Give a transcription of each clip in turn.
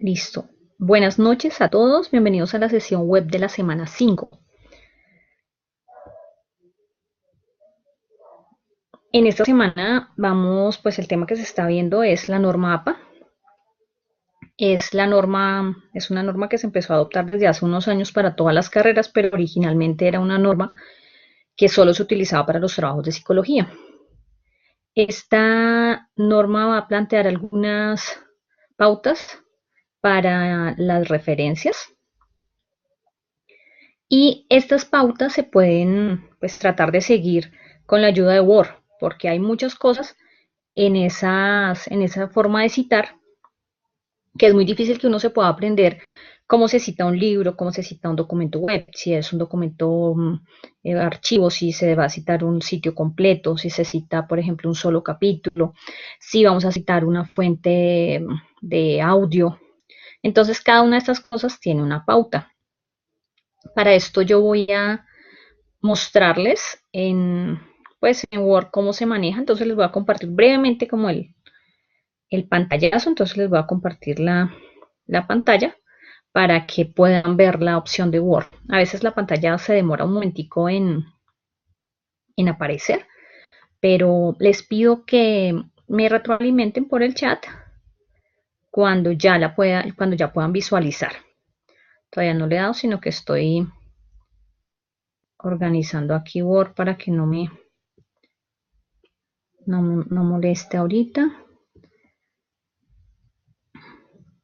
Listo. Buenas noches a todos, bienvenidos a la sesión web de la semana 5. En esta semana pues el tema que se está viendo es la norma APA. Es una norma que se empezó a adoptar desde hace unos años para todas las carreras, pero originalmente era una norma que solo se utilizaba para los trabajos de psicología. Esta norma va a plantear algunas pautas para las referencias. Y estas pautas se pueden pues tratar de seguir con la ayuda de Word, porque hay muchas cosas en esa forma de citar que es muy difícil que uno se pueda aprender cómo se cita un libro, cómo se cita un documento web, si es un documento archivo, si se va a citar un sitio completo, si se cita, por ejemplo, un solo capítulo, si vamos a citar una fuente de audio. Entonces, cada una de estas cosas tiene una pauta. Para esto yo voy a mostrarles en Word cómo se maneja. Entonces les voy a compartir brevemente como el pantallazo. Entonces les voy a compartir la pantalla para que puedan ver la opción de Word. A veces la pantalla se demora un momentico en aparecer, pero les pido que me retroalimenten por el chat cuando ya puedan visualizar. Todavía no le he dado, sino que estoy organizando aquí Word para que no moleste ahorita.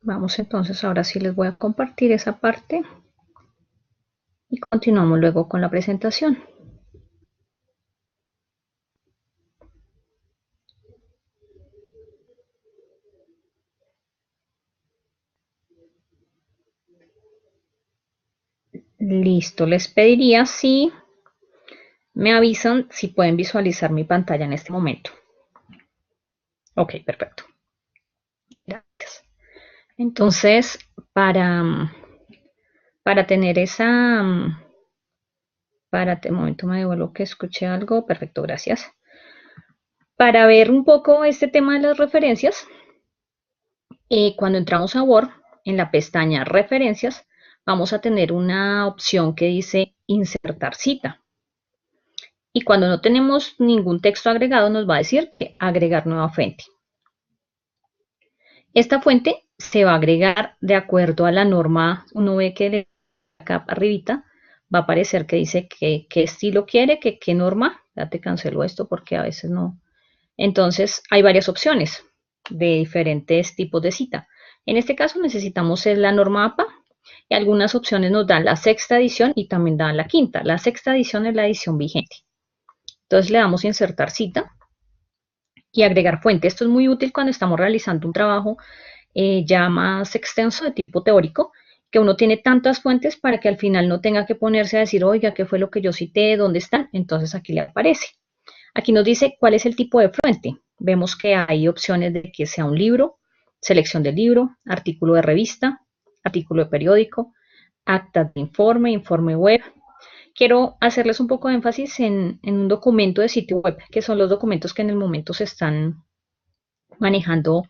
Vamos entonces, ahora sí les voy a compartir esa parte y continuamos luego con la presentación. Listo, les pediría si me avisan si pueden visualizar mi pantalla en este momento. Ok, perfecto. Gracias. Entonces, para tener esa... un momento, me devuelvo que escuché algo. Perfecto, gracias. Para ver un poco este tema de las referencias, cuando entramos a Word, en la pestaña Referencias, vamos a tener una opción que dice Insertar cita. Y cuando no tenemos ningún texto agregado, nos va a decir que agregar nueva fuente. Esta fuente se va a agregar de acuerdo a la norma. Uno ve que acá arribita va a aparecer que dice qué estilo quiere, qué norma. Ya te cancelo esto porque a veces no. Entonces hay varias opciones de diferentes tipos de cita. En este caso necesitamos la norma APA y algunas opciones nos dan la sexta edición y también dan la quinta. La sexta edición es la edición vigente. Entonces le damos a insertar cita y agregar fuente. Esto es muy útil cuando estamos realizando un trabajo ya más extenso de tipo teórico, que uno tiene tantas fuentes para que al final no tenga que ponerse a decir, oiga, ¿qué fue lo que yo cité? ¿Dónde están? Entonces aquí le aparece. Aquí nos dice cuál es el tipo de fuente. Vemos que hay opciones de que sea un libro, selección del libro, artículo de revista, artículo de periódico, acta de informe, informe web. Quiero hacerles un poco de énfasis en un documento de sitio web, que son los documentos que en el momento se están manejando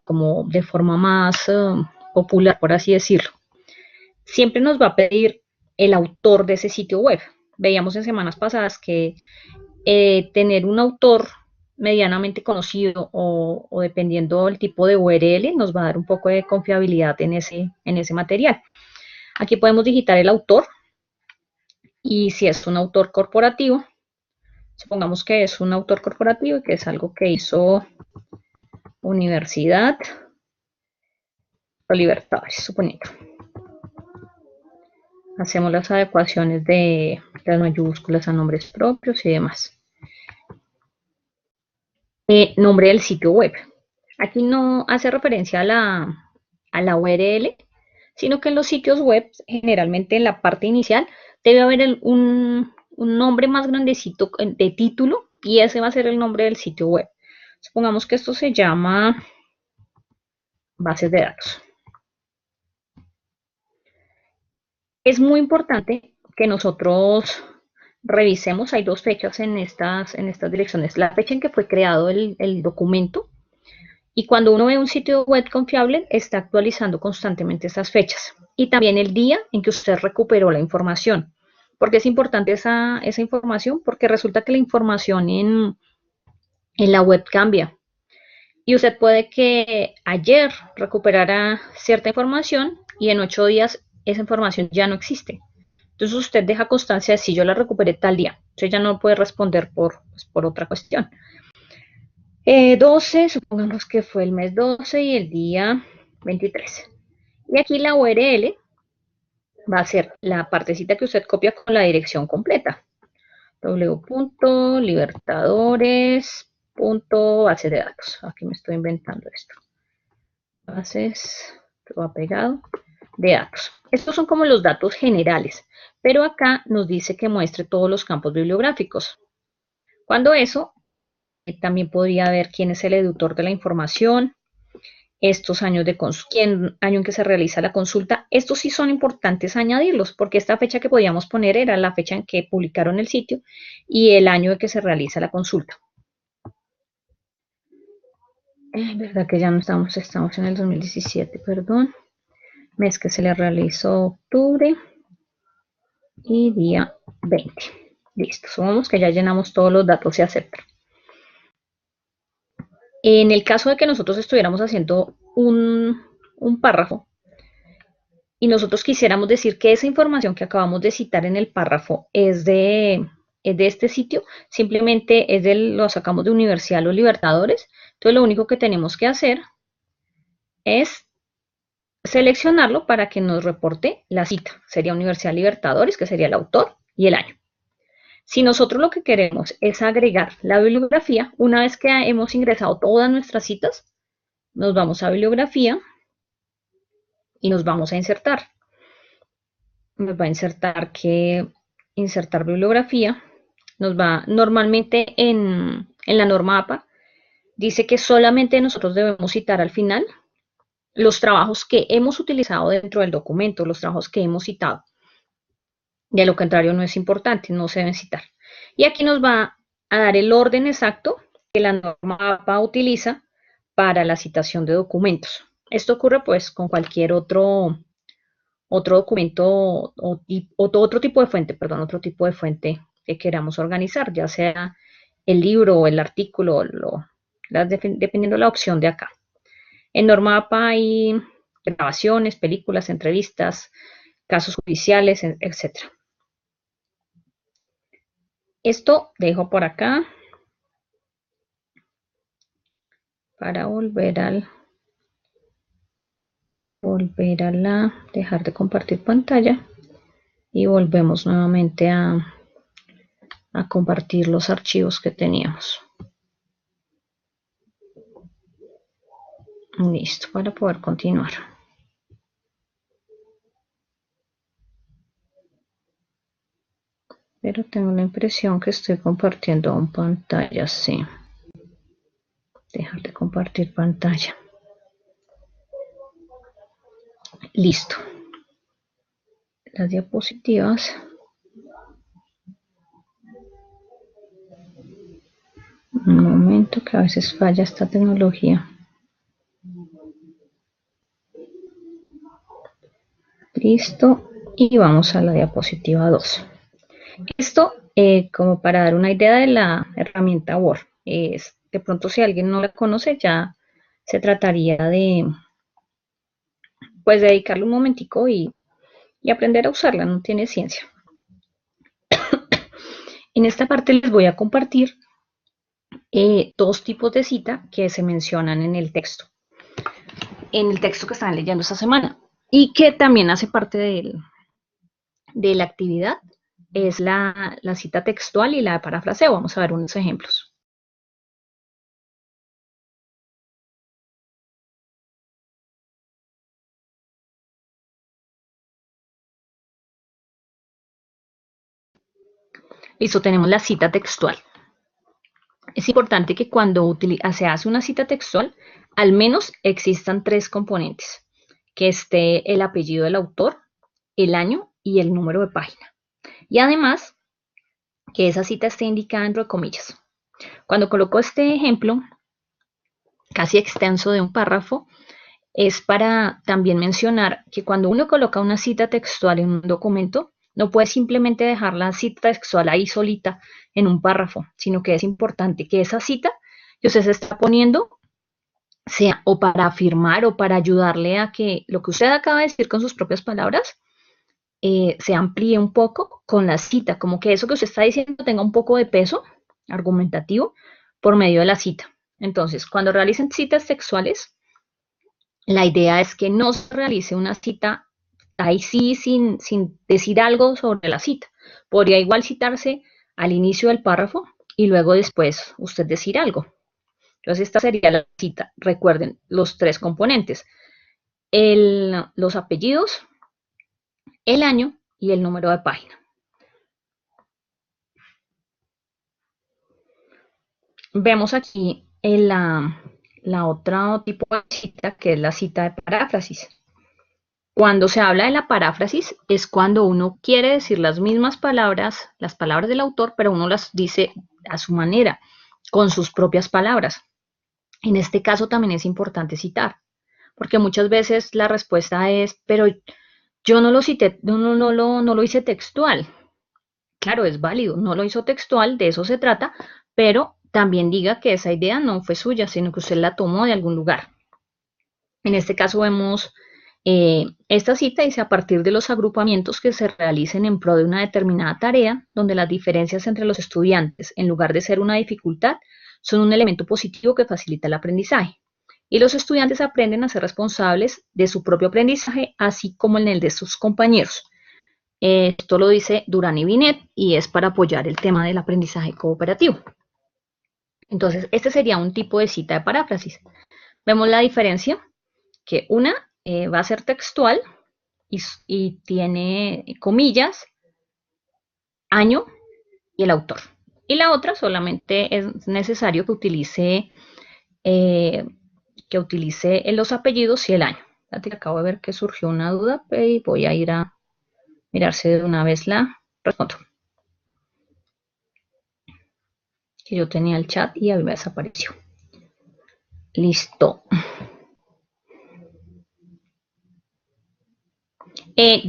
como de forma más popular, por así decirlo. Siempre nos va a pedir el autor de ese sitio web. Veíamos en semanas pasadas que tener un autor medianamente conocido o dependiendo del tipo de URL nos va a dar un poco de confiabilidad en ese material. Aquí podemos digitar el autor y si es un autor corporativo, supongamos que es un autor corporativo y que es algo que hizo Universidad Libertadores, suponiendo. Hacemos las adecuaciones de las mayúsculas a nombres propios y demás. Nombre del sitio web. Aquí no hace referencia a la URL, sino que en los sitios web, generalmente en la parte inicial, debe haber un nombre más grandecito de título y ese va a ser el nombre del sitio web. Supongamos que esto se llama bases de datos. Es muy importante que nosotros revisemos, hay dos fechas en estas direcciones, la fecha en que fue creado el documento Y cuando uno ve un sitio web confiable, está actualizando constantemente esas fechas. Y también el día en que usted recuperó la información. ¿Por qué es importante esa información? Porque resulta que la información en la web cambia. Y usted puede que ayer recuperara cierta información y en 8 días esa información ya no existe. Entonces usted deja constancia de si yo la recuperé tal día. Usted ya no puede responder por otra cuestión. 12, supongamos que fue el mes 12 y el día 23. Y aquí la URL va a ser la partecita que usted copia con la dirección completa. www.libertadores.base de datos. Aquí me estoy inventando esto. Bases, todo va pegado, de datos. Estos son como los datos generales, pero acá nos dice que muestre todos los campos bibliográficos. Cuando eso, también podría ver quién es el editor de la información, estos años año en que se realiza la consulta. Estos sí son importantes añadirlos, porque esta fecha que podíamos poner era la fecha en que publicaron el sitio y el año en que se realiza la consulta. Es verdad que ya no estamos en el 2017, perdón. Mes que se le realizó octubre y día 20. Listo, supongamos que ya llenamos todos los datos y aceptar. En el caso de que nosotros estuviéramos haciendo un párrafo y nosotros quisiéramos decir que esa información que acabamos de citar en el párrafo es de este sitio, simplemente lo sacamos de Universidad Los Libertadores, entonces lo único que tenemos que hacer es seleccionarlo para que nos reporte la cita. Sería Universidad Libertadores, que sería el autor y el año. Si nosotros lo que queremos es agregar la bibliografía, una vez que hemos ingresado todas nuestras citas, nos vamos a bibliografía y nos vamos a insertar. Nos va a insertar bibliografía. Nos va normalmente en la norma APA, dice que solamente nosotros debemos citar al final los trabajos que hemos utilizado dentro del documento, los trabajos que hemos citado. De lo contrario no es importante, no se deben citar. Y aquí nos va a dar el orden exacto que la norma APA utiliza para la citación de documentos. Esto ocurre pues con cualquier otro documento o otro tipo de fuente, otro tipo de fuente que queramos organizar, ya sea el libro o el artículo, dependiendo de la opción de acá. En norma APA hay grabaciones, películas, entrevistas, casos judiciales, etc. Esto dejo por acá para dejar de compartir pantalla y volvemos nuevamente a compartir los archivos que teníamos. Listo, para poder continuar. Pero tengo la impresión que estoy compartiendo en pantalla, sí. Dejar de compartir pantalla. Listo. Las diapositivas. Un momento que a veces falla esta tecnología. Listo. Y vamos a la diapositiva 2. Esto, como para dar una idea de la herramienta Word. De pronto si alguien no la conoce, ya se trataría de dedicarle un momentico y aprender a usarla, no tiene ciencia. En esta parte les voy a compartir dos tipos de cita que se mencionan en el texto que están leyendo esta semana y que también hace parte de la actividad, es la cita textual y la parafraseo. Vamos a ver unos ejemplos. Listo, tenemos la cita textual. Es importante que cuando se hace una cita textual, al menos existan 3 componentes, que esté el apellido del autor, el año y el número de página. Y además, que esa cita esté indicada entre comillas. Cuando coloco este ejemplo, casi extenso de un párrafo, es para también mencionar que cuando uno coloca una cita textual en un documento, no puede simplemente dejar la cita textual ahí solita en un párrafo, sino que es importante que esa cita que usted se está poniendo sea o para afirmar o para ayudarle a que lo que usted acaba de decir con sus propias palabras se amplíe un poco con la cita, como que eso que usted está diciendo tenga un poco de peso argumentativo por medio de la cita. Entonces, cuando realicen citas textuales, la idea es que no se realice una cita ahí sí sin decir algo sobre la cita. Podría igual citarse al inicio del párrafo y luego después usted decir algo. Entonces esta sería la cita. Recuerden los tres componentes. Los apellidos, el año y el número de página. Vemos aquí en la otra tipo de cita que es la cita de paráfrasis. Cuando se habla de la paráfrasis es cuando uno quiere decir las mismas palabras, las palabras del autor, pero uno las dice a su manera, con sus propias palabras. En este caso también es importante citar, porque muchas veces la respuesta es, pero yo no lo cité, no lo hice textual. Claro, es válido, no lo hizo textual, de eso se trata, pero también diga que esa idea no fue suya, sino que usted la tomó de algún lugar. En este caso vemos esta cita dice a partir de los agrupamientos que se realicen en pro de una determinada tarea, donde las diferencias entre los estudiantes, en lugar de ser una dificultad, son un elemento positivo que facilita el aprendizaje. Y los estudiantes aprenden a ser responsables de su propio aprendizaje, así como en el de sus compañeros. Esto lo dice Durán y Binet y es para apoyar el tema del aprendizaje cooperativo. Entonces, este sería un tipo de cita de paráfrasis. Vemos la diferencia, que una va a ser textual y tiene comillas, año y el autor. Y la otra solamente es necesario que utilice los apellidos y el año. Acabo de ver que surgió una duda y voy a ir a mirarse de una vez la respondo. Que yo tenía el chat y a mí me desapareció. Listo.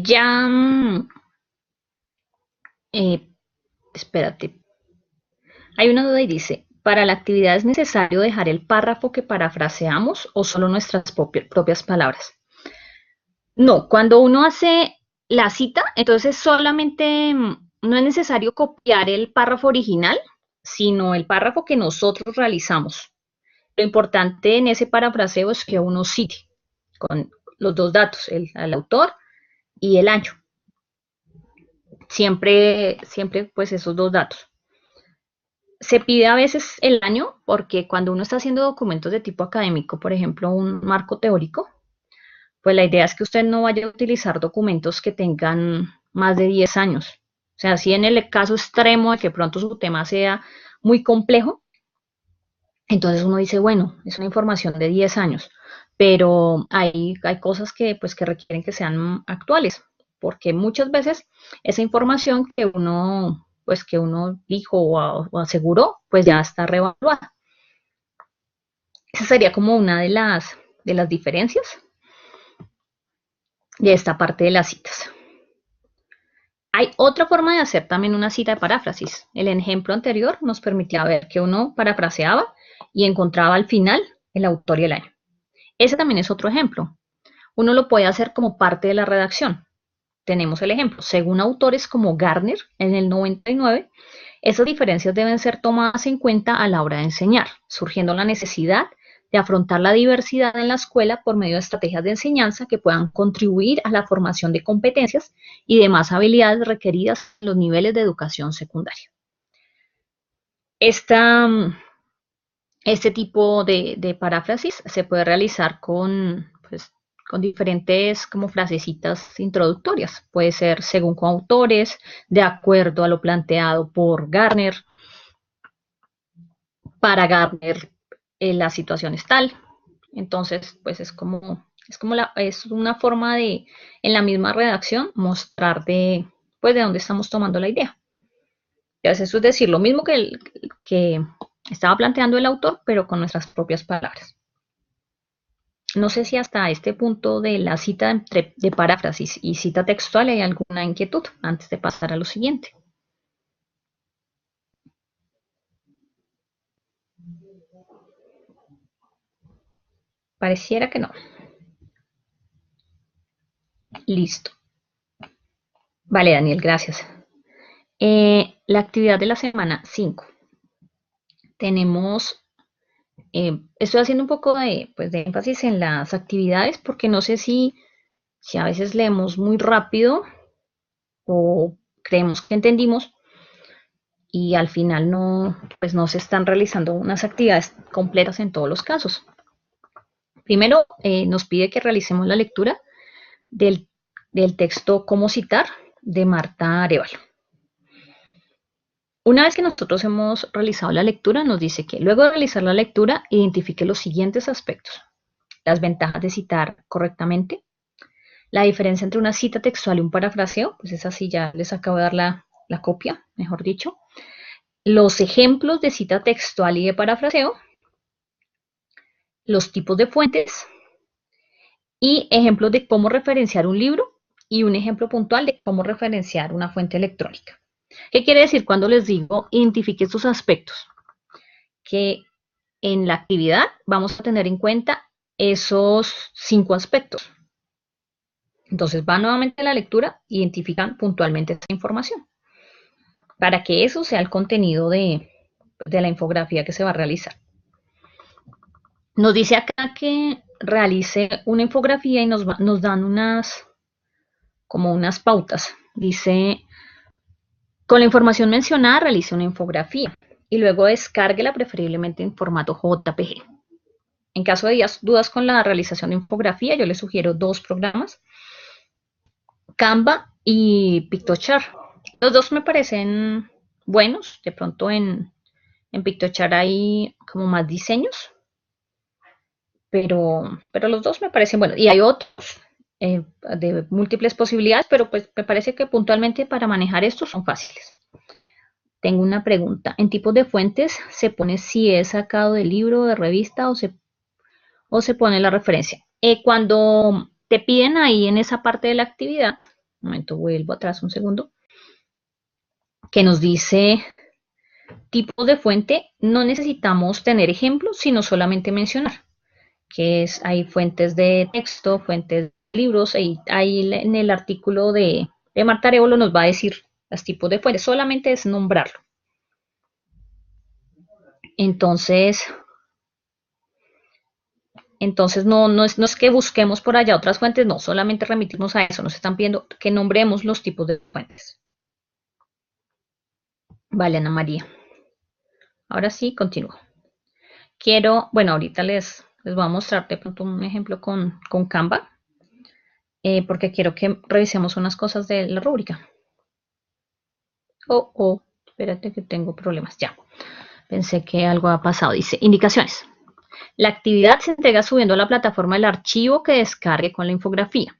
Ya, espérate. Hay una duda y dice, ¿para la actividad es necesario dejar el párrafo que parafraseamos o solo nuestras propias palabras? No, cuando uno hace la cita, entonces solamente no es necesario copiar el párrafo original, sino el párrafo que nosotros realizamos. Lo importante en ese parafraseo es que uno cite con los dos datos, el autor y el año. Siempre pues esos dos datos. Se pide a veces el año porque cuando uno está haciendo documentos de tipo académico, por ejemplo, un marco teórico, pues la idea es que usted no vaya a utilizar documentos que tengan más de 10 años. O sea, si en el caso extremo de que pronto su tema sea muy complejo, entonces uno dice, bueno, es una información de 10 años, pero hay cosas pues, que requieren que sean actuales, porque muchas veces esa información que uno dijo o aseguró, pues ya está revaluada. Esa sería como una de las diferencias de esta parte de las citas. Hay otra forma de hacer también una cita de paráfrasis. El ejemplo anterior nos permitía ver que uno parafraseaba y encontraba al final el autor y el año. Ese también es otro ejemplo. Uno lo puede hacer como parte de la redacción. Tenemos el ejemplo. Según autores como Gardner, en el 99, esas diferencias deben ser tomadas en cuenta a la hora de enseñar, surgiendo la necesidad de afrontar la diversidad en la escuela por medio de estrategias de enseñanza que puedan contribuir a la formación de competencias y demás habilidades requeridas en los niveles de educación secundaria. Este tipo de paráfrasis se puede realizar pues, con diferentes como frasecitas introductorias. Puede ser según coautores, de acuerdo a lo planteado por Gardner. Para Gardner la situación es tal. Entonces, pues es una forma de, en la misma redacción, mostrar pues de dónde estamos tomando la idea. Entonces, eso es decir, lo mismo que estaba planteando el autor, pero con nuestras propias palabras. No sé si hasta este punto de la cita de paráfrasis y cita textual hay alguna inquietud antes de pasar a lo siguiente. Pareciera que no. Listo. Vale, Daniel, gracias. La actividad de la semana 5. Tenemos, estoy haciendo un poco pues, de énfasis en las actividades porque no sé si a veces leemos muy rápido o creemos que entendimos y al final no, pues no se están realizando unas actividades completas en todos los casos. Primero, nos pide que realicemos la lectura del, del texto Cómo citar de Marta Arevalo. Una vez que nosotros hemos realizado la lectura, nos dice que luego de realizar la lectura, identifique los siguientes aspectos. Las ventajas de citar correctamente, la diferencia entre una cita textual y un parafraseo, pues es así, ya les acabo de dar la copia, mejor dicho. Los ejemplos de cita textual y de parafraseo, los tipos de fuentes y ejemplos de cómo referenciar un libro y un ejemplo puntual de cómo referenciar una fuente electrónica. ¿Qué quiere decir cuando les digo identifique estos aspectos? Que en la actividad vamos a tener en cuenta esos 5 aspectos. Entonces van nuevamente a la lectura, identifican puntualmente esta información para que eso sea el contenido de la infografía que se va a realizar. Nos dice acá que realice una infografía y nos dan como unas pautas. Dice, con la información mencionada realice una infografía y luego descárguela preferiblemente en formato JPG. En caso de dudas con la realización de infografía, yo les sugiero 2 programas, Canva y Pictochart. Los dos me parecen buenos, de pronto en Pictochart hay como más diseños, pero los dos me parecen buenos. Y hay otros de múltiples posibilidades, pero pues me parece que puntualmente para manejar estos son fáciles. Tengo una pregunta. ¿En tipos de fuentes se pone si es sacado de libro, de revista o se pone la referencia? Cuando te piden ahí en esa parte de la actividad, un momento, vuelvo atrás un segundo, que nos dice tipos de fuente, no necesitamos tener ejemplos, sino solamente mencionar que hay fuentes de texto, fuentes de libros, y ahí en el artículo de Marta Arevalo nos va a decir los tipos de fuentes, solamente es nombrarlo. Entonces no es que busquemos por allá otras fuentes, no, solamente remitimos a eso, nos están pidiendo que nombremos los tipos de fuentes. Vale, Ana María. Ahora sí, continúo. Bueno, ahorita les voy a mostrar de pronto un ejemplo con Canva, porque quiero que revisemos unas cosas de la rúbrica. Espérate que tengo problemas, ya. Pensé que algo ha pasado. Dice, indicaciones. La actividad se entrega subiendo a la plataforma el archivo que descargue con la infografía.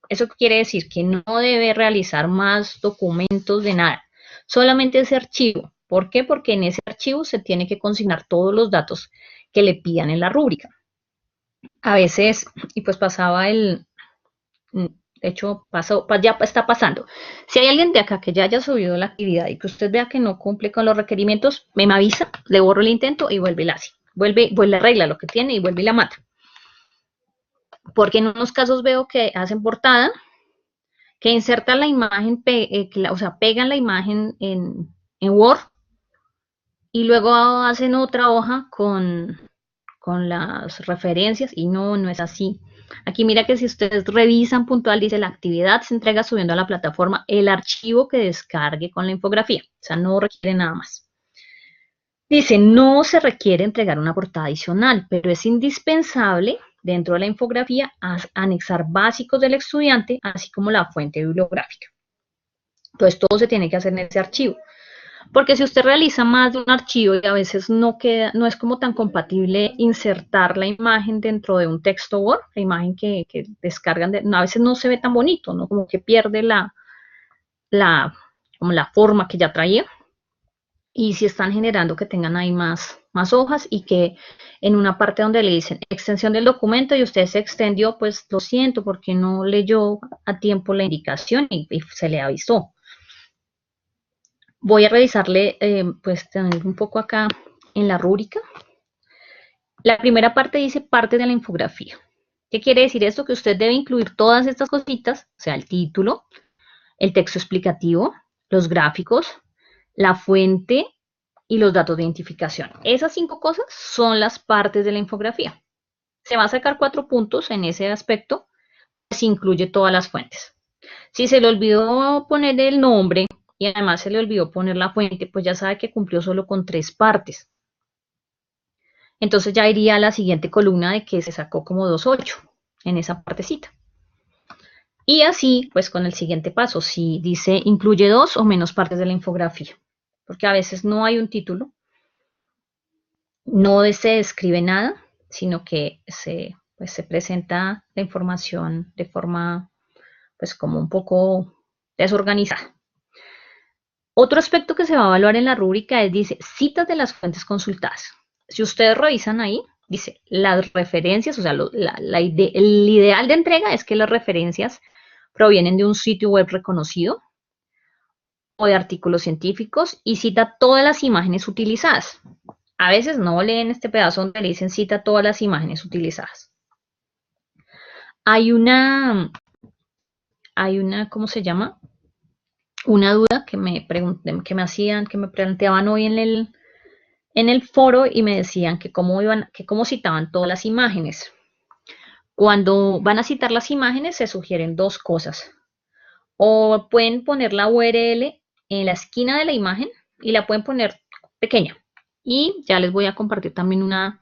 Eso quiere decir que no debe realizar más documentos de nada, solamente ese archivo. ¿Por qué? Porque en ese archivo se tiene que consignar todos los datos que le pidan en la rúbrica. A veces, y pues pasaba de hecho, ya está pasando. Si hay alguien de acá que ya haya subido la actividad y que usted vea que no cumple con los requerimientos, me avisa, le borro el intento y vuelve y la hace. Vuelve, arregla lo que tiene y vuelve y la mata. Porque en unos casos veo que hacen portada, que insertan la imagen, o sea, pegan la imagen en Word y luego hacen otra hoja con las referencias y no es así. Aquí mira que si ustedes revisan puntual, dice la actividad se entrega subiendo a la plataforma el archivo que descargue con la infografía. O sea, no requiere nada más. Dice, no se requiere entregar una portada adicional, pero es indispensable dentro de la infografía anexar básicos del estudiante, así como la fuente bibliográfica. Entonces, todo se tiene que hacer en ese archivo. Porque si usted realiza más de un archivo y a veces no es como tan compatible insertar la imagen dentro de un texto Word, la imagen que descargan, a veces no se ve tan bonito, ¿no? Como que pierde como la forma que ya traía. Y si están generando que tengan ahí más más hojas y que en una parte donde le dicen extensión del documento y usted se extendió, pues lo siento porque no leyó a tiempo la indicación y se le avisó. Voy a revisarle, pues tener un poco acá en la rúbrica. La primera parte dice parte de la infografía. ¿Qué quiere decir esto? Que usted debe incluir todas estas cositas, o sea, el título, el texto explicativo, los gráficos, la fuente y los datos de identificación. Esas 5 cosas son las partes de la infografía. Se va a sacar 4 puntos en ese aspecto, pues incluye todas las fuentes. Si se le olvidó poner el nombre y además se le olvidó poner la fuente, pues ya sabe que cumplió solo con 3 partes. Entonces ya iría a la siguiente columna de que se sacó como 2.8 en esa partecita. Y así, pues con el siguiente paso, si dice incluye 2 o menos partes de la infografía, porque a veces no hay un título, no se describe nada, sino que pues se presenta la información de forma, pues como un poco desorganizada. Otro aspecto que se va a evaluar en la rúbrica es, dice, citas de las fuentes consultadas. Si ustedes revisan ahí, dice, las referencias, o sea, el ideal de entrega es que las referencias provienen de un sitio web reconocido o de artículos científicos y cita todas las imágenes utilizadas. A veces no leen este pedazo donde le dicen cita todas las imágenes utilizadas. Hay una, ¿cómo se llama? Una duda que me planteaban hoy en el foro y me decían que cómo citaban todas las imágenes. Cuando van a citar las imágenes se sugieren 2 cosas. O pueden poner la URL en la esquina de la imagen y la pueden poner pequeña. Y ya les voy a compartir también una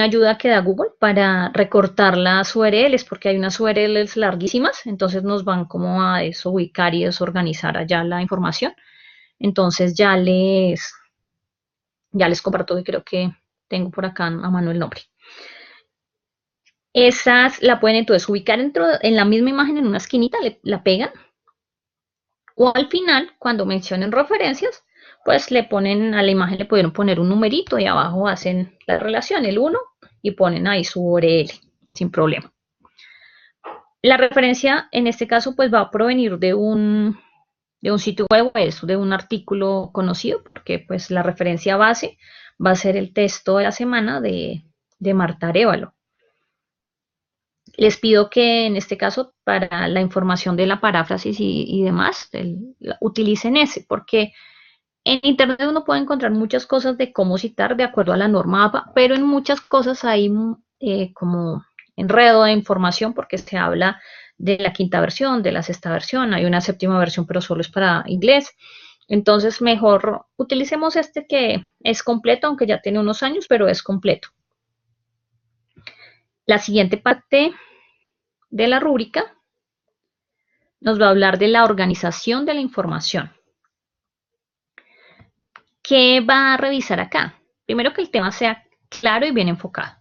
ayuda que da Google para recortar las URLs, porque hay unas URLs larguísimas, entonces nos van como a desubicar y desorganizar allá la información. Entonces ya les comparto que creo que tengo por acá a mano el nombre. Esas la pueden entonces ubicar en la misma imagen en una esquinita, la pegan. O al final, cuando mencionen referencias, pues le ponen a la imagen, le pudieron poner un numerito y abajo hacen la relación, el 1, y ponen ahí su URL, sin problema. La referencia en este caso pues va a provenir de un sitio web o de un artículo conocido, porque pues la referencia base va a ser el texto de la semana de Marta Arévalo. Les pido que en este caso para la información de la paráfrasis y demás utilicen ese, porque en internet uno puede encontrar muchas cosas de cómo citar de acuerdo a la norma APA, pero en muchas cosas hay como enredo de información porque se habla de la 5ª versión, de la 6ª versión, hay una 7ª versión pero solo es para inglés. Entonces mejor utilicemos este que es completo, aunque ya tiene unos años, pero es completo. La siguiente parte de la rúbrica nos va a hablar de la organización de la información. ¿Qué va a revisar acá? Primero que el tema sea claro y bien enfocado.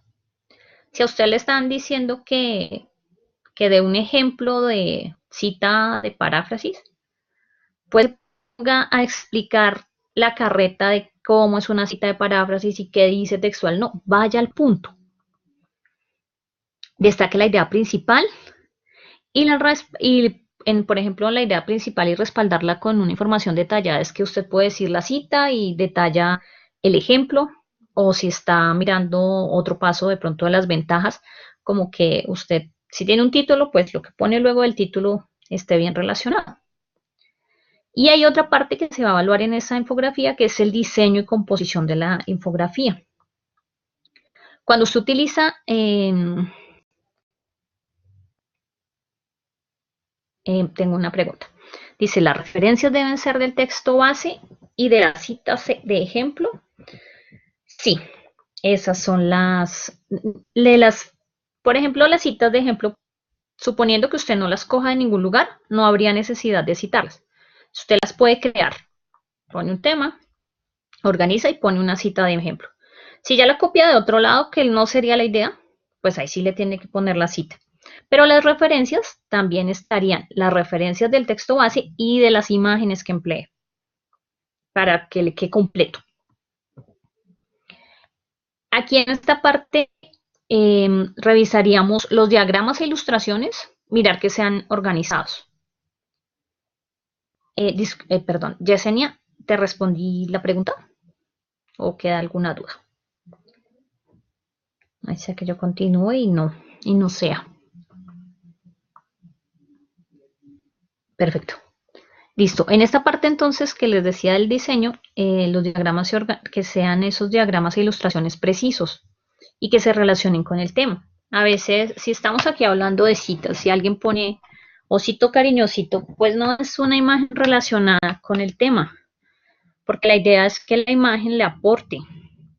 Si a usted le están diciendo que dé un ejemplo de cita de paráfrasis, pues ponga a explicar la carreta de cómo es una cita de paráfrasis y qué dice textual. No, vaya al punto. Destaque la idea principal por ejemplo, la idea principal y respaldarla con una información detallada es que usted puede decir la cita y detalla el ejemplo, o si está mirando otro paso de pronto de las ventajas, como que usted, si tiene un título, pues lo que pone luego del título esté bien relacionado. Y hay otra parte que se va a evaluar en esa infografía, que es el diseño y composición de la infografía. Cuando usted utiliza tengo una pregunta. Dice, ¿las referencias deben ser del texto base y de las citas de ejemplo? Sí, esas son por ejemplo, las citas de ejemplo, suponiendo que usted no las coja de ningún lugar, no habría necesidad de citarlas. Usted las puede crear. Pone un tema, organiza y pone una cita de ejemplo. Si ya la copia de otro lado, que no sería la idea, pues ahí sí le tiene que poner la cita. Pero las referencias también estarían las referencias del texto base y de las imágenes que emplee para que le quede completo. Aquí en esta parte revisaríamos los diagramas e ilustraciones, mirar que sean organizados. Perdón, Yesenia, ¿te respondí la pregunta o queda alguna duda? Ahí sea que yo continúe y no sea. Perfecto. Listo. En esta parte entonces que les decía del diseño, los diagramas que sean esos diagramas e ilustraciones precisos y que se relacionen con el tema. A veces, si estamos aquí hablando de citas, si alguien pone osito cariñosito, pues no es una imagen relacionada con el tema, porque la idea es que la imagen le aporte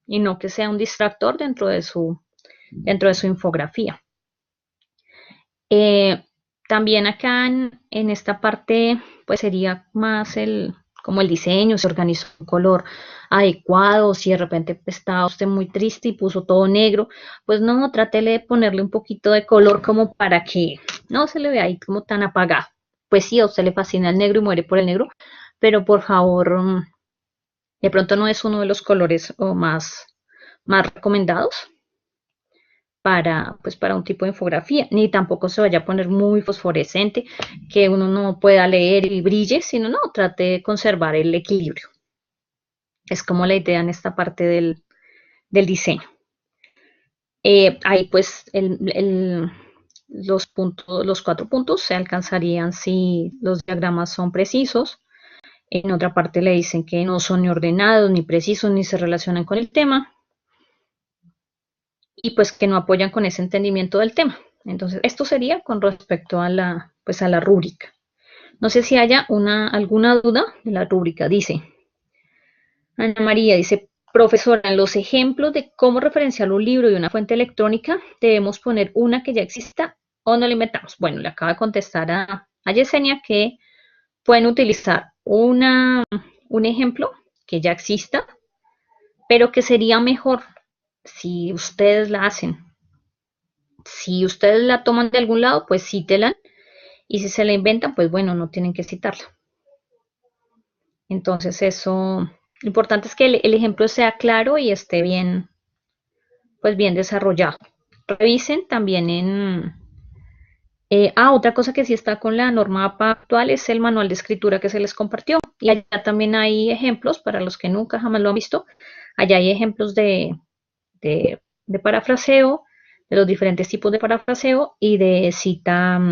y no que sea un distractor dentro de su infografía. También acá en esta parte, pues sería más como el diseño, se organizó un color adecuado, si de repente estaba usted muy triste y puso todo negro, pues no, trátele de ponerle un poquito de color como para que no se le vea ahí como tan apagado. Pues sí, a usted le fascina el negro y muere por el negro, pero por favor, de pronto no es uno de los colores más recomendados pues para un tipo de infografía, ni tampoco se vaya a poner muy fosforescente, que uno no pueda leer y brille, sino no, trate de conservar el equilibrio. Es como la idea en esta parte del diseño. Ahí pues los 4 puntos se alcanzarían si los diagramas son precisos. En otra parte le dicen que no son ni ordenados, ni precisos, ni se relacionan con el tema. Y pues que no apoyan con ese entendimiento del tema. Entonces, esto sería con respecto a pues a la rúbrica. No sé si haya alguna duda de la rúbrica. Dice, Ana María dice, profesora, en los ejemplos de cómo referenciar un libro y una fuente electrónica, debemos poner una que ya exista o no la inventamos. Bueno, le acaba de contestar a Yesenia que pueden utilizar un ejemplo que ya exista, pero que sería mejor si ustedes la hacen. Si ustedes la toman de algún lado, pues cítelan. Y si se la inventan, pues bueno, no tienen que citarla. Entonces eso, lo importante es que el ejemplo sea claro y esté bien, pues bien desarrollado. Revisen también otra cosa que sí está con la norma APA actual es el manual de escritura que se les compartió. Y allá también hay ejemplos, para los que nunca jamás lo han visto, allá hay ejemplos de parafraseo, de los diferentes tipos de parafraseo y de cita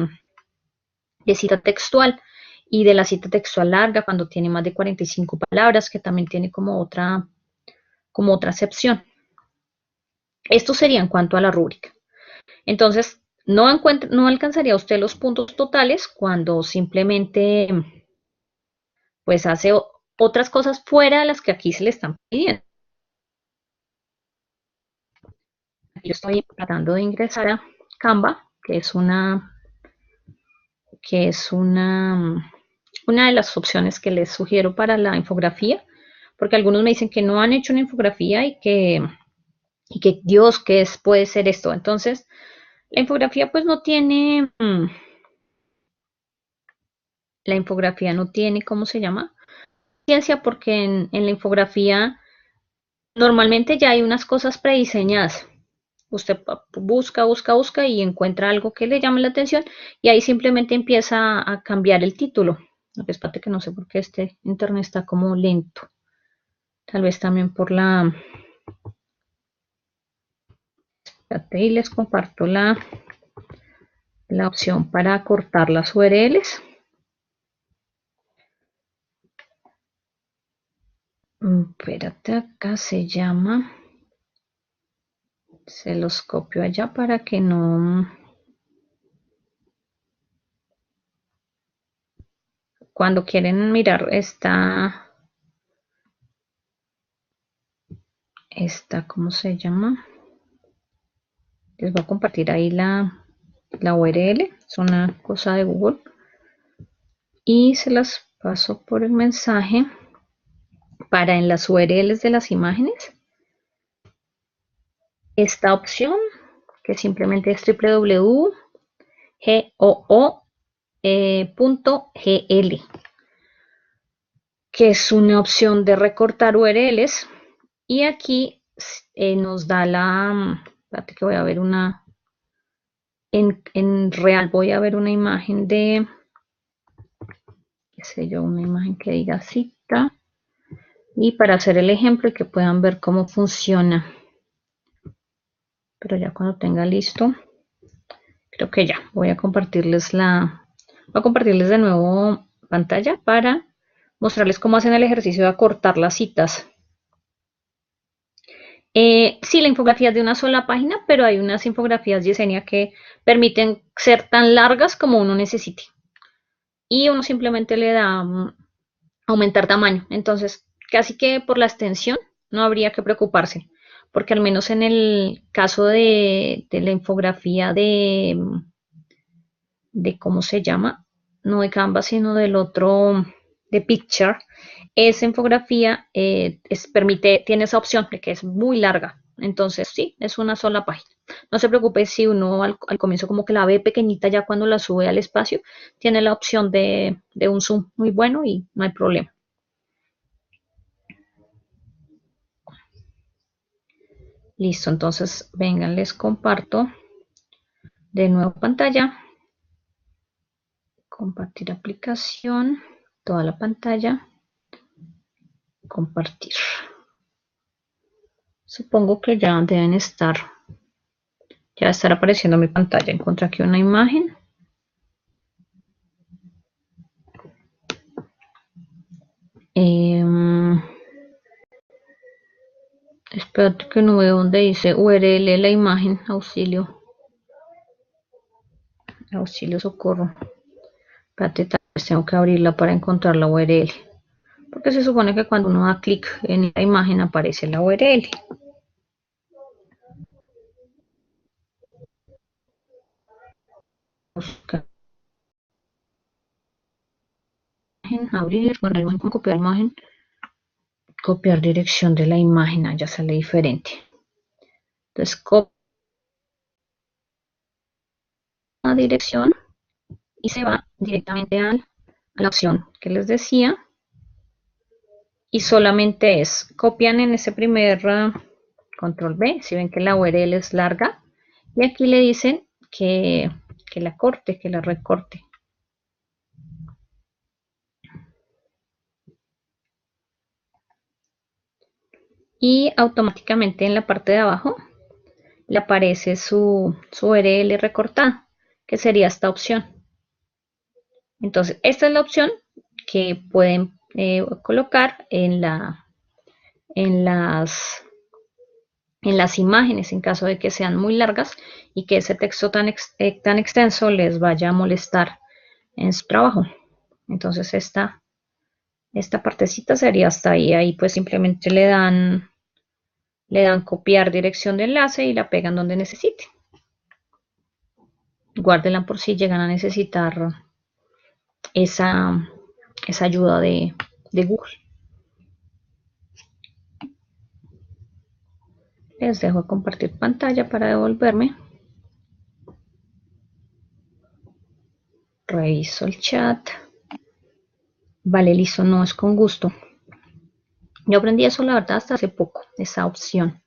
textual y de la cita textual larga cuando tiene más de 45 palabras, que también tiene como otra acepción. Esto sería en cuanto a la rúbrica. Entonces, no alcanzaría usted los puntos totales cuando simplemente pues hace otras cosas fuera de las que aquí se le están pidiendo. Yo estoy tratando de ingresar a Canva, que es una de las opciones que les sugiero para la infografía, porque algunos me dicen que no han hecho una infografía y que Dios, puede ser esto? Entonces, la infografía pues no tiene, la infografía no tiene, ¿cómo se llama? Ciencia, porque en la infografía normalmente ya hay unas cosas prediseñadas. Usted busca y encuentra algo que le llame la atención y ahí simplemente empieza a cambiar el título. Espérate que no sé por qué este internet está como lento. Tal vez también por espérate, y les comparto la opción para cortar las URLs. Espérate, acá se llama. Se los copio allá para que no. Cuando quieren mirar ¿cómo se llama? Les voy a compartir ahí la URL. Es una cosa de Google. Y se las paso por el mensaje para en las URLs de las imágenes. Esta opción, que simplemente es www.goo.gl, que es una opción de recortar URLs. Y aquí nos da espérate que voy a ver en real voy a ver una imagen de, qué sé yo, una imagen que diga cita, y para hacer el ejemplo y que puedan ver cómo funciona. Pero ya cuando tenga listo, creo que ya voy a compartirles de nuevo pantalla para mostrarles cómo hacen el ejercicio de acortar las citas. Sí, la infografía es de una sola página, pero hay unas infografías, Yesenia, que permiten ser tan largas como uno necesite. Y uno simplemente le da aumentar tamaño. Entonces, casi que por la extensión no habría que preocuparse, porque al menos en el caso de la infografía de cómo se llama, no de Canva, sino del otro, de Picture, esa infografía tiene esa opción de que es muy larga. Entonces, sí, es una sola página. No se preocupe si uno al comienzo como que la ve pequeñita, ya cuando la sube al espacio, tiene la opción de un zoom muy bueno y no hay problema. Listo, entonces vengan, les comparto de nuevo pantalla, compartir aplicación, toda la pantalla, compartir. Supongo que ya deben estar, ya estar apareciendo mi pantalla. Encontré aquí una imagen. Espérate que no veo donde dice URL la imagen, auxilio socorro. Espérate, tal vez tengo que abrirla para encontrar la URL. Porque se supone que cuando uno da clic en la imagen aparece la URL. Abrir, guardar imagen, copiar imagen, copiar dirección de la imagen, ya sale diferente. Entonces copio la dirección y se va directamente a la opción que les decía, y solamente copian en ese primer control B, si ven que la URL es larga, y aquí le dicen que la corte, que la recorte. Y automáticamente en la parte de abajo le aparece su URL recortada, que sería esta opción. Entonces, esta es la opción que pueden colocar en las imágenes en caso de que sean muy largas y que ese texto tan extenso les vaya a molestar en su trabajo. Entonces, esta partecita sería hasta ahí. Ahí pues simplemente le dan copiar dirección de enlace y la pegan donde necesite. Guárdenla por si llegan a necesitar esa ayuda de Google. Les dejo compartir pantalla para devolverme. Reviso el chat. Vale, listo, no es con gusto. Yo aprendí eso, la verdad, hasta hace poco, esa opción.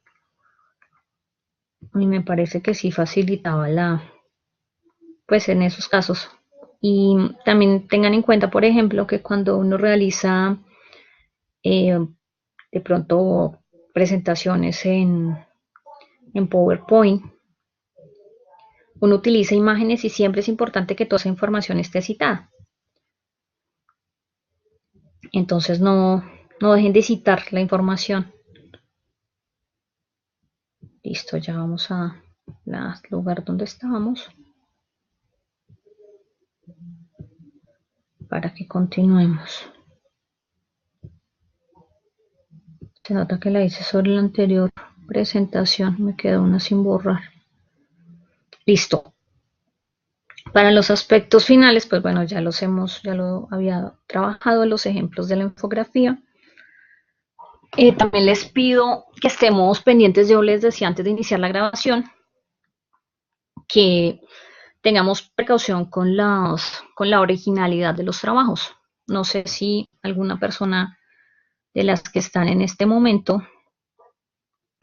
Y me parece que sí facilitaba pues en esos casos. Y también tengan en cuenta, por ejemplo, que cuando uno realiza de pronto presentaciones en PowerPoint, uno utiliza imágenes y siempre es importante que toda esa información esté citada. Entonces no dejen de citar la información. Listo, ya vamos al lugar donde estábamos para que continuemos. Se nota que la hice sobre la anterior presentación, me quedó una sin borrar. Listo. Para los aspectos finales, pues bueno, ya lo había trabajado los ejemplos de la infografía. También les pido que estemos pendientes, yo les decía antes de iniciar la grabación, que tengamos precaución con la originalidad de los trabajos. No sé si alguna persona de las que están en este momento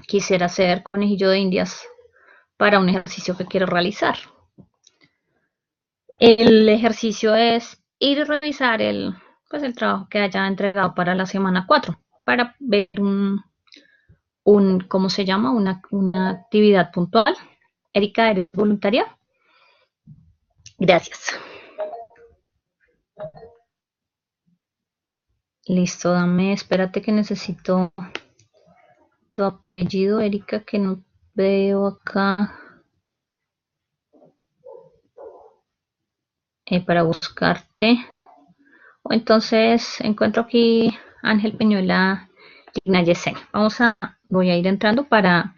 quisiera hacer conejillo de indias para un ejercicio que quiero realizar. El ejercicio es ir y revisar pues el trabajo que haya entregado para la semana 4 para ver ¿cómo se llama? Una actividad puntual. Erika, ¿eres voluntaria? Gracias. Listo, espérate que necesito tu apellido, Erika, que no veo acá para buscarte. Entonces encuentro aquí Ángel Peñuela Igna Yesenia. Voy a ir entrando para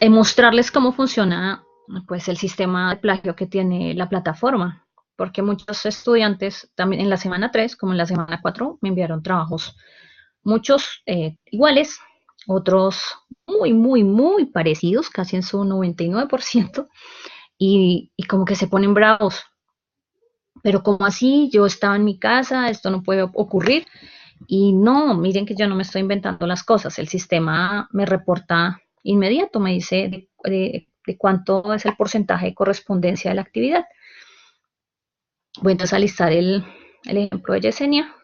mostrarles cómo funciona pues el sistema de plagio que tiene la plataforma, porque muchos estudiantes también en la semana 3 como en la semana 4 me enviaron trabajos, muchos iguales, otros muy parecidos, casi en su 99%, y como que se ponen bravos. Pero como así, yo estaba en mi casa, esto no puede ocurrir. Y no, miren que yo no me estoy inventando las cosas. El sistema me reporta inmediato, me dice de cuánto es el porcentaje de correspondencia de la actividad. Voy entonces a listar el ejemplo de Yesenia,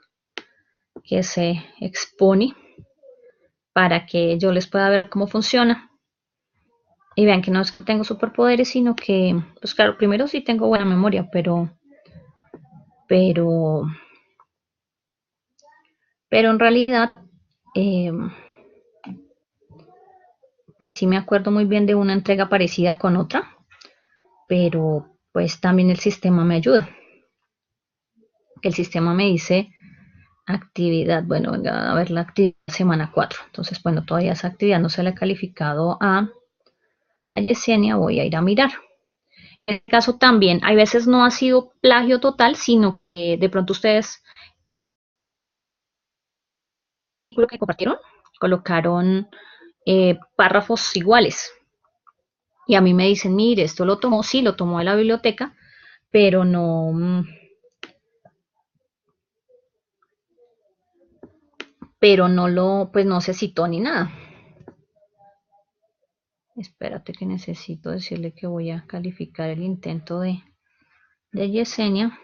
que se expone para que yo les pueda ver cómo funciona. Y vean que no es que tengo superpoderes, sino que, pues claro, primero sí tengo buena memoria, pero, pero en realidad eh, sí me acuerdo muy bien de una entrega parecida con otra, pero pues también el sistema me ayuda. El sistema me dice actividad, bueno, venga a ver la actividad semana 4. Entonces, bueno, todavía esa actividad no se le ha calificado a Yesenia, voy a ir a mirar. En este caso también, hay veces no ha sido plagio total, sino que de pronto ustedes lo que compartieron, colocaron párrafos iguales. Y a mí me dicen, mire, esto lo tomó, sí, lo tomó de la biblioteca, pero pues no se citó ni nada. Espérate que necesito decirle que voy a calificar el intento de Yesenia.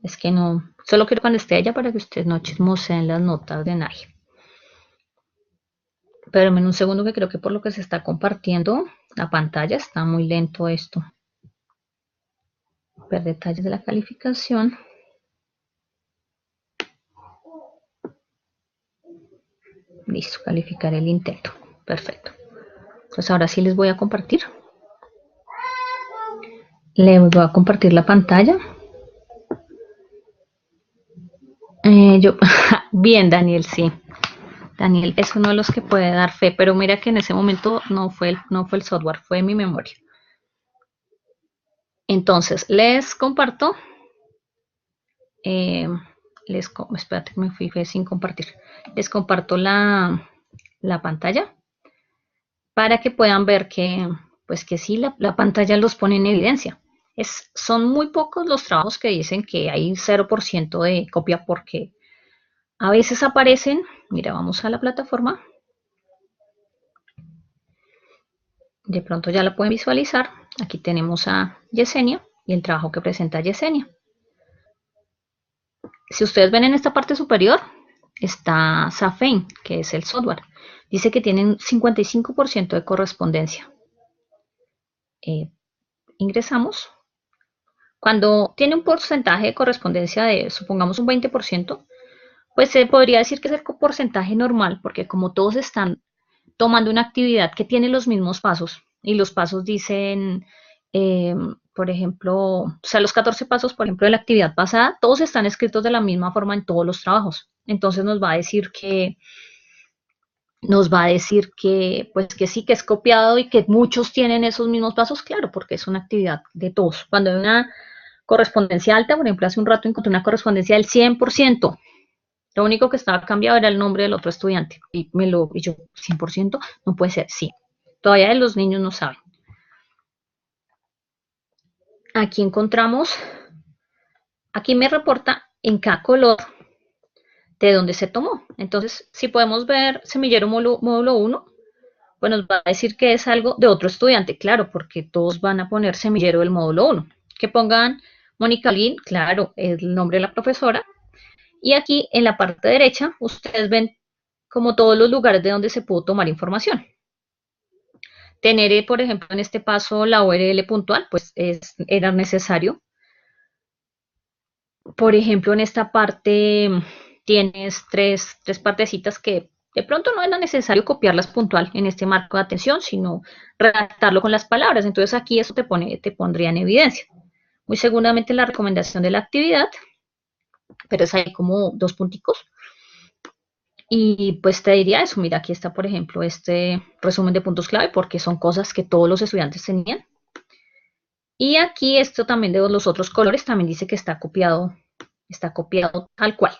Es que no, solo quiero cuando esté ella para que ustedes no chismoseen las notas de nadie. Pero en un segundo que creo que por lo que se está compartiendo la pantalla está muy lento esto. Ver detalles de la calificación. Listo, calificar el intento. Perfecto. Pues ahora sí les voy a compartir. Les voy a compartir la pantalla. Bien, Daniel, sí. Daniel es uno de los que puede dar fe, pero mira que en ese momento no fue el software, fue mi memoria. Entonces, les comparto. Espérate que me fui sin compartir. Les comparto la pantalla para que puedan ver pues que sí, la pantalla los pone en evidencia. Son muy pocos los trabajos que dicen que hay 0% de copia porque a veces aparecen, mira, vamos a la plataforma, de pronto ya la pueden visualizar. Aquí tenemos a Yesenia y el trabajo que presenta Yesenia. Si ustedes ven en esta parte superior, está Safein, que es el software. Dice que tienen 55% de correspondencia. Ingresamos. Cuando tiene un porcentaje de correspondencia de, supongamos, un 20%, pues se podría decir que es el porcentaje normal, porque como todos están tomando una actividad que tiene los mismos pasos, y los pasos dicen, por ejemplo, o sea, los 14 pasos, por ejemplo, de la actividad pasada, todos están escritos de la misma forma en todos los trabajos. Entonces nos va a decir que, pues que sí, que es copiado y que muchos tienen esos mismos pasos, claro, porque es una actividad de todos. Cuando hay una correspondencia alta, por ejemplo, hace un rato encontré una correspondencia del 100%. Lo único que estaba cambiado era el nombre del otro estudiante. Y yo, 100%, no puede ser, sí. Todavía los niños no saben. Aquí me reporta en cada color de dónde se tomó. Entonces, si podemos ver semillero módulo 1, pues nos va a decir que es algo de otro estudiante, claro, porque todos van a poner semillero del módulo 1. Que pongan Mónica Olguín, claro, el nombre de la profesora. Y aquí en la parte derecha, ustedes ven como todos los lugares de donde se pudo tomar información. Tener, por ejemplo, en este paso la URL puntual, pues era necesario. Por ejemplo, en esta parte tienes tres partecitas que de pronto no era necesario copiarlas puntual en este marco de atención, sino redactarlo con las palabras. Entonces aquí eso te pondría en evidencia. Muy seguramente la recomendación de la actividad, pero es ahí como dos punticos. Y pues te diría eso, mira, aquí está por ejemplo este resumen de puntos clave porque son cosas que todos los estudiantes tenían. Y aquí esto también de los otros colores también dice que está copiado tal cual.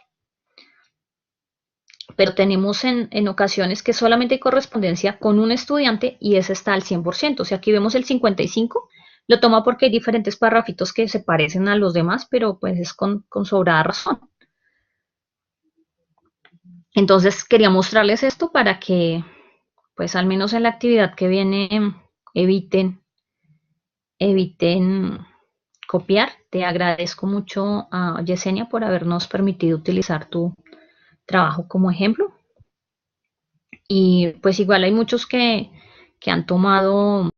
Pero tenemos en ocasiones que solamente hay correspondencia con un estudiante y ese está al 100%. O sea, aquí vemos el 55, lo toma porque hay diferentes párrafitos que se parecen a los demás, pero pues es con sobrada razón. Entonces quería mostrarles esto para que, pues al menos en la actividad que viene, eviten copiar. Te agradezco mucho a Yesenia por habernos permitido utilizar tu trabajo como ejemplo. Y pues igual hay muchos que han tomado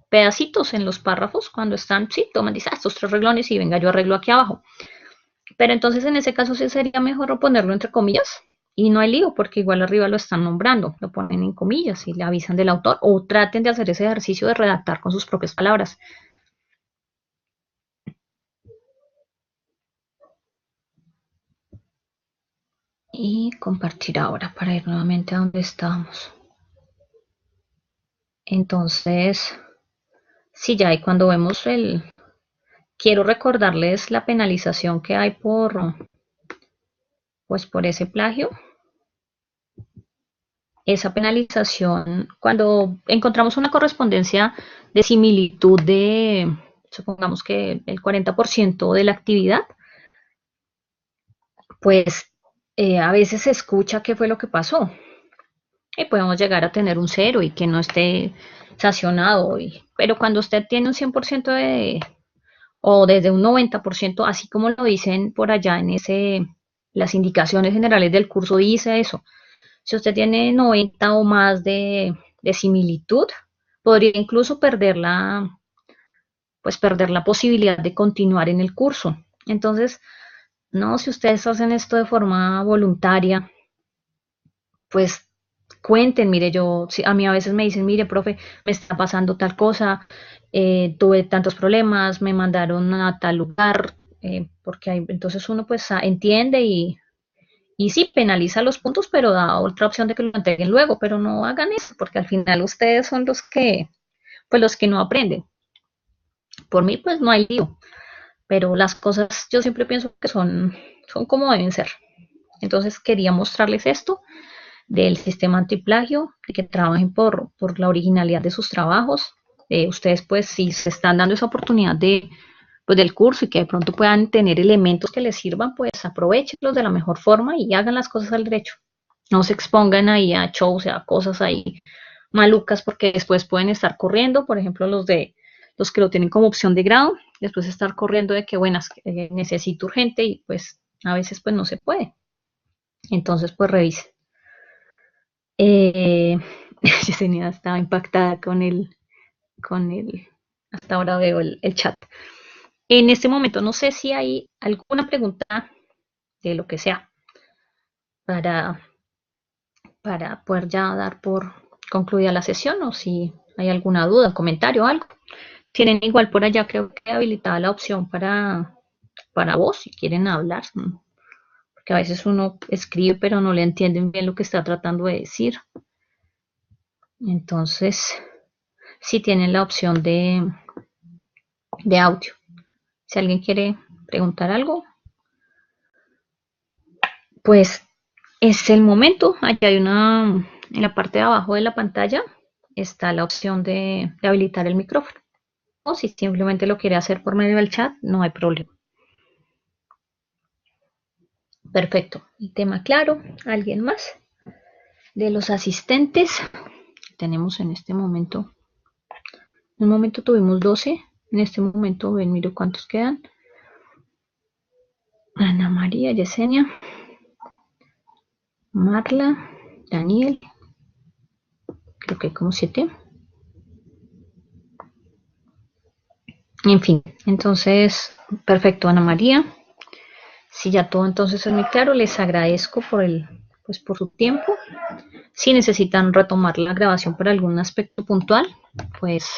pedacitos en los párrafos cuando están, sí, toman, dicen, estos tres reglones y venga, yo arreglo aquí abajo. Pero entonces en ese caso sí sería mejor ponerlo entre comillas y no hay lío porque igual arriba lo están nombrando, lo ponen en comillas y le avisan del autor o traten de hacer ese ejercicio de redactar con sus propias palabras. Y compartir ahora para ir nuevamente a donde estábamos. Entonces, sí, ya y cuando vemos quiero recordarles la penalización que hay pues por ese plagio. Esa penalización, cuando encontramos una correspondencia de similitud de, supongamos que el 40% de la actividad, pues a veces se escucha qué fue lo que pasó. Y podemos llegar a tener un cero y que no esté sancionado. Pero cuando usted tiene un 100% o desde un 90%, así como lo dicen por allá en las indicaciones generales del curso, dice eso. Si usted tiene 90 o más de similitud, podría incluso perder la posibilidad de continuar en el curso. Entonces, no, si ustedes hacen esto de forma voluntaria, pues cuenten, mire, a mí a veces me dicen, mire, profe, me está pasando tal cosa, tuve tantos problemas, me mandaron a tal lugar, entonces uno pues entiende y sí, penaliza los puntos, pero da otra opción de que lo entreguen luego, pero no hagan eso, porque al final ustedes son los que no aprenden. Por mí, pues no hay lío, pero las cosas yo siempre pienso que son como deben ser. Entonces quería mostrarles esto del sistema antiplagio, de que trabajen por la originalidad de sus trabajos. Ustedes, pues, si se están dando esa oportunidad pues, del curso y que de pronto puedan tener elementos que les sirvan, pues aprovechenlos de la mejor forma y hagan las cosas al derecho. No se expongan ahí a shows, a cosas ahí malucas, porque después pueden estar corriendo, por ejemplo, los que lo tienen como opción de grado, después estar corriendo de que, buenas, necesito urgente y pues a veces pues no se puede. Entonces, pues revise. Yesenia estaba impactada hasta ahora veo el chat. En este momento no sé si hay alguna pregunta de lo que sea para, para poder ya dar por concluida la sesión o si hay alguna duda, comentario o algo. Tienen igual por allá creo que habilitada la opción para voz si quieren hablar, porque a veces uno escribe pero no le entienden bien lo que está tratando de decir. Entonces, sí tienen la opción de audio. Si alguien quiere preguntar algo, pues es el momento. Allá hay en la parte de abajo de la pantalla está la opción de habilitar el micrófono. O si simplemente lo quiere hacer por medio del chat, no hay problema. Perfecto. El tema claro. ¿Alguien más? De los asistentes, tenemos en este momento, en un momento tuvimos 12, en este momento ven, miro cuántos quedan. Ana María, Yesenia, Marla, Daniel, creo que hay como 7. En fin, entonces, perfecto, Ana María. Si ya todo entonces es muy claro, les agradezco pues por su tiempo. Si necesitan retomar la grabación por algún aspecto puntual, pues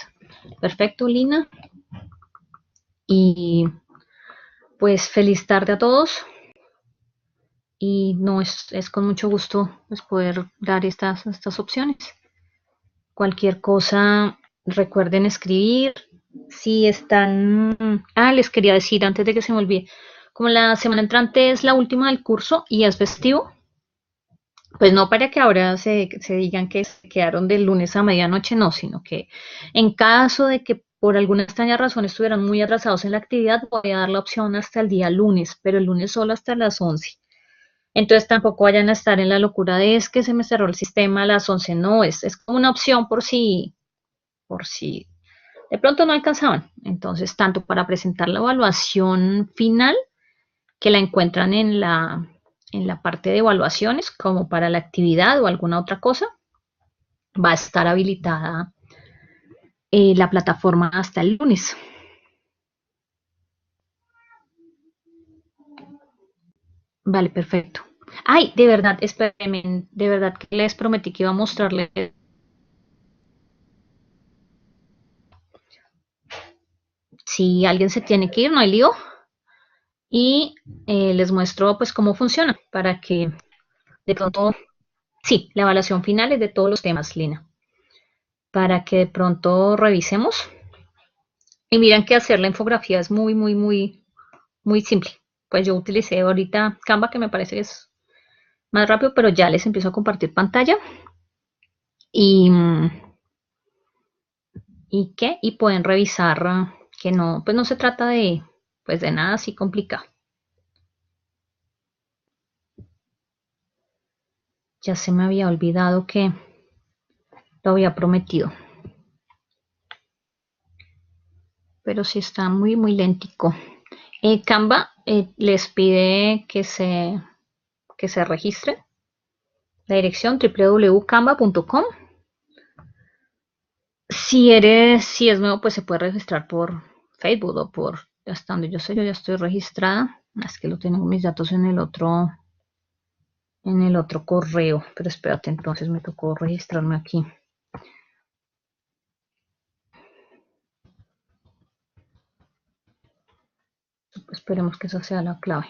perfecto, Lina. Y pues feliz tarde a todos. Y no es con mucho gusto pues, poder dar estas opciones. Cualquier cosa, recuerden escribir. Si están... les quería decir antes de que se me olvide, como la semana entrante es la última del curso y es festivo, pues no para que ahora se digan que se quedaron del lunes a medianoche, no, sino que en caso de que por alguna extraña razón estuvieran muy atrasados en la actividad, voy a dar la opción hasta el día lunes, pero el lunes solo hasta las 11. Entonces tampoco vayan a estar en la locura de es que se me cerró el sistema a las 11. No, es como una opción por si de pronto no alcanzaban. Entonces, tanto para presentar la evaluación final, que la encuentran en la parte de evaluaciones, como para la actividad o alguna otra cosa, va a estar habilitada la plataforma hasta el lunes. Vale, perfecto. Ay, de verdad, espérenme, de verdad que les prometí que iba a mostrarles. Si alguien se tiene que ir, no hay lío. Y les muestro pues cómo funciona para que de pronto, sí, la evaluación final es de todos los temas, Lina, para que de pronto revisemos y miren que hacer la infografía es muy, muy, muy, muy simple. Pues yo utilicé ahorita Canva, que me parece que es más rápido, pero ya les empiezo a compartir pantalla y, y pueden revisar que no, pues no se trata de, pues de nada así complicado. Ya se me había olvidado que lo había prometido. Pero sí está muy, muy lentico. Canva les pide que se registren. La dirección www.canva.com. Si es nuevo, pues se puede registrar por Facebook o hasta donde yo sé, yo ya estoy registrada. Es que lo tengo mis datos en el otro correo. Pero espérate, entonces me tocó registrarme aquí. Esperemos que esa sea la clave.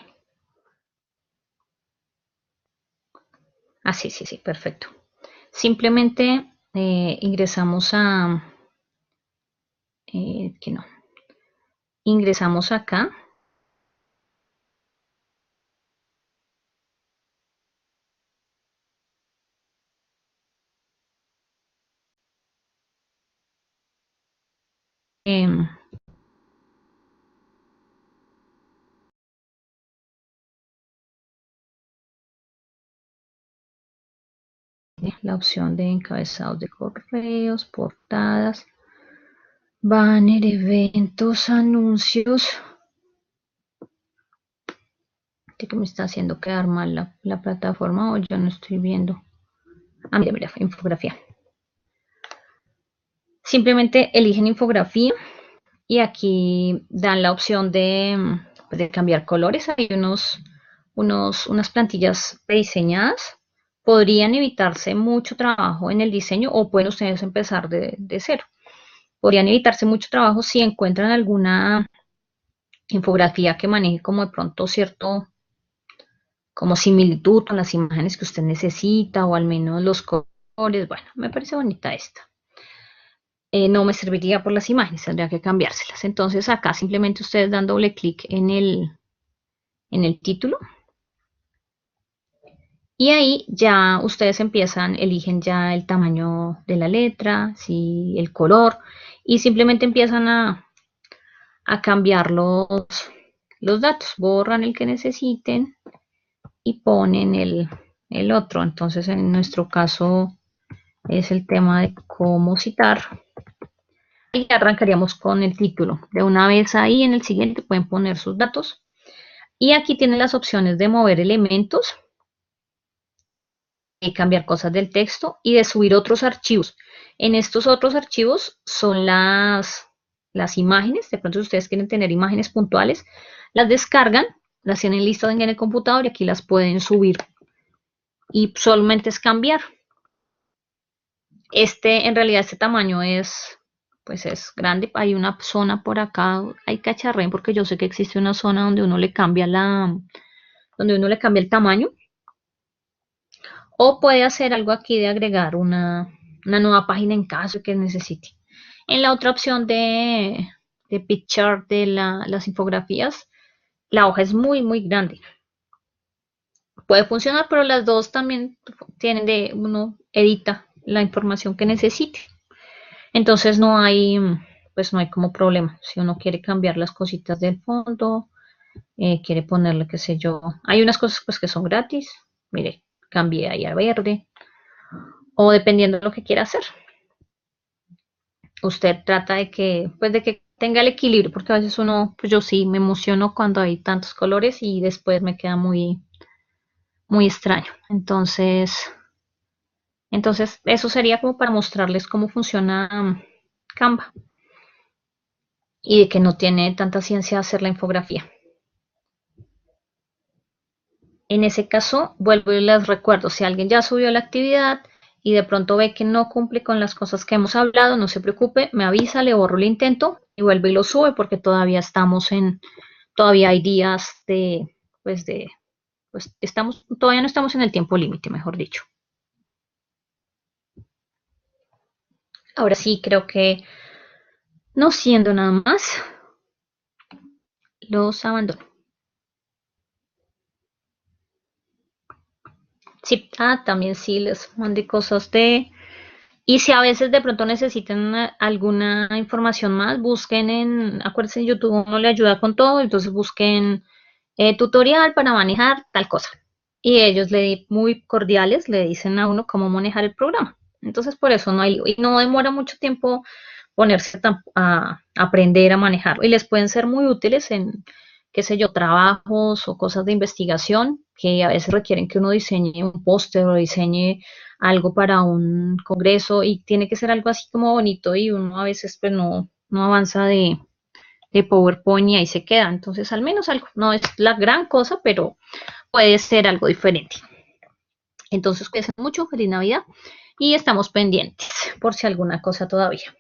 Sí, sí, sí, perfecto. Simplemente ingresamos que no. Ingresamos acá. Eh, la opción de encabezados de correos, portadas, banner, eventos, anuncios. ¿Qué me está haciendo quedar mal la plataforma o yo no estoy viendo? Mira, infografía. Simplemente eligen infografía y aquí dan la opción de cambiar colores. Hay unas plantillas prediseñadas. Podrían evitarse mucho trabajo en el diseño o pueden ustedes empezar de cero. Podrían evitarse mucho trabajo si encuentran alguna infografía que maneje como de pronto cierto, como similitud con las imágenes que usted necesita o al menos los colores. Bueno, me parece bonita esta. No me serviría por las imágenes, tendría que cambiárselas. Entonces acá simplemente ustedes dan doble clic en el título y ahí ya ustedes eligen ya el tamaño de la letra, sí, el color y simplemente empiezan a cambiar los datos, borran el que necesiten y ponen el otro. Entonces, en nuestro caso es el tema de cómo citar. Y arrancaríamos con el título. De una vez ahí en el siguiente pueden poner sus datos. Y aquí tienen las opciones de mover elementos, de cambiar cosas del texto y de subir otros archivos. En estos otros archivos son las imágenes. De pronto, si ustedes quieren tener imágenes puntuales, las descargan, las tienen listas en el computador y aquí las pueden subir. Y solamente es cambiar. En realidad, este tamaño pues es grande. Hay una zona por acá, hay cacharrén, porque yo sé que existe una zona donde uno le cambia el tamaño. O puede hacer algo aquí de agregar una nueva página en caso que necesite. En la otra opción de picture de las infografías, la hoja es muy, muy grande. Puede funcionar, pero las dos también tienen uno edita la información que necesite. Entonces pues no hay como problema. Si uno quiere cambiar las cositas del fondo, quiere ponerle, qué sé yo. Hay unas cosas pues que son gratis. Mire, cambié ahí a verde. O dependiendo de lo que quiera hacer. Usted trata de que tenga el equilibrio, porque a veces pues yo sí me emociono cuando hay tantos colores y después me queda muy, muy extraño. Entonces eso sería como para mostrarles cómo funciona Canva y de que no tiene tanta ciencia hacer la infografía. En ese caso, vuelvo y les recuerdo, si alguien ya subió la actividad y de pronto ve que no cumple con las cosas que hemos hablado, no se preocupe, me avisa, le borro el intento y vuelve y lo sube porque todavía hay días todavía no estamos en el tiempo límite, mejor dicho. Ahora sí, creo que no siendo nada más, los abandono. Sí, también sí les mandé cosas Y si a veces de pronto necesitan alguna información más, acuérdense, en YouTube uno le ayuda con todo, entonces busquen tutorial para manejar tal cosa. Y ellos muy cordiales le dicen a uno cómo manejar el programa. Entonces por eso no hay lío. Y no demora mucho tiempo ponerse a aprender a manejarlo. Y les pueden ser muy útiles en, qué sé yo, trabajos o cosas de investigación que a veces requieren que uno diseñe un póster o diseñe algo para un congreso y tiene que ser algo así como bonito y uno a veces pues no avanza de PowerPoint y ahí se queda. Entonces al menos algo, no es la gran cosa, pero puede ser algo diferente. Entonces cuídense mucho, feliz Navidad y estamos pendientes por si alguna cosa todavía.